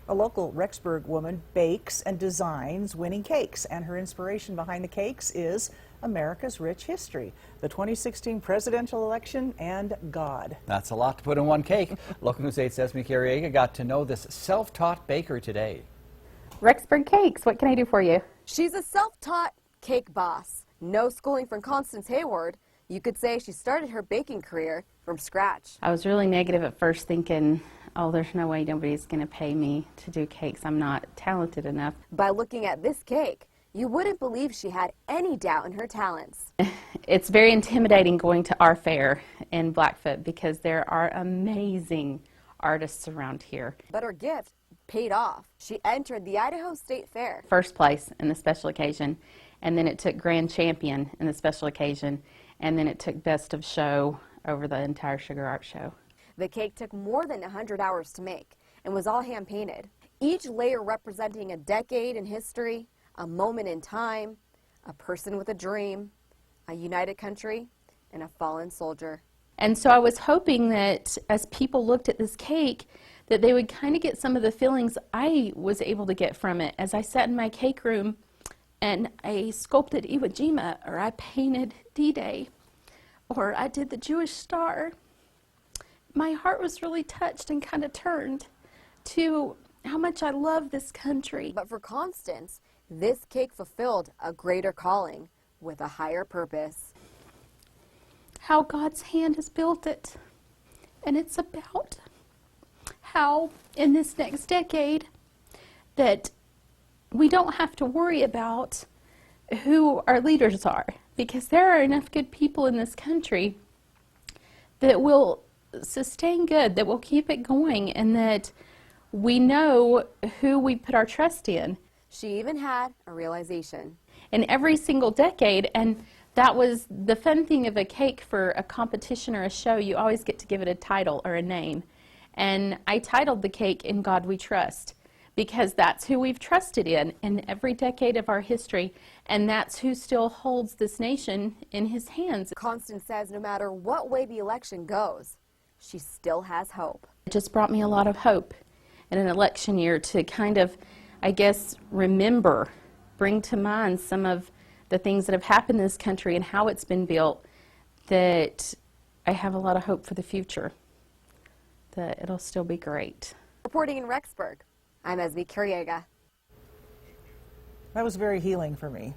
A local Rexburg woman bakes and designs winning cakes, and her inspiration behind the cakes is America's rich history, the 2016 presidential election, and God. That's a lot to put in one cake. Local News 8's Esme Carriega got to know this self-taught baker today. Rexburg Cakes, what can I do for you? She's a self-taught cake boss. No schooling from Constance Haworth. You could say she started her baking career from scratch. I was really negative at first, thinking, oh, there's no way nobody's going to pay me to do cakes. I'm not talented enough. By looking at this cake, you wouldn't believe she had any doubt in her talents. It's very intimidating going to our fair in Blackfoot because there are amazing artists around here. But her gift paid off. She entered the Idaho State Fair. First place in the special occasion, and then it took grand champion in the special occasion, and then it took best of show over the entire Sugar Art Show. The cake took more than 100 hours to make and was all hand painted. Each layer representing a decade in history, a moment in time, a person with a dream, a united country, and a fallen soldier. And so I was hoping that as people looked at this cake, that they would kind of get some of the feelings I was able to get from it as I sat in my cake room and I sculpted Iwo Jima, or I painted D-Day, or I did the Jewish star. My heart was really touched and kind of turned to how much I love this country. But for Constance, this cake fulfilled a greater calling with a higher purpose. How God's hand has built it. And it's about how in this next decade that we don't have to worry about who our leaders are, because there are enough good people in this country that will sustain good, that will keep it going, and that we know who we put our trust in. She even had a realization. In every single decade, and that was the fun thing of a cake for a competition or a show, you always get to give it a title or a name. And I titled the cake In God We Trust, because that's who we've trusted in every decade of our history, and that's who still holds this nation in his hands. Constance says no matter what way the election goes, she still has hope. It just brought me a lot of hope in an election year to kind of, I guess, remember, bring to mind some of the things that have happened in this country and how it's been built, that I have a lot of hope for the future, that it'll still be great. Reporting in Rexburg, I'm Esme Carriega. That was very healing for me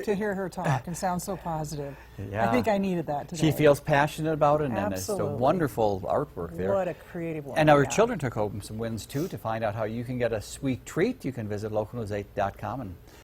to hear her talk and sound so positive. Yeah. I think I needed that today. She feels passionate about it, and it's a Absolutely. wonderful artwork there. What a creative one. And our Yeah. children took home some wins too. To find out how you can get a sweet treat, you can visit localnews8.com and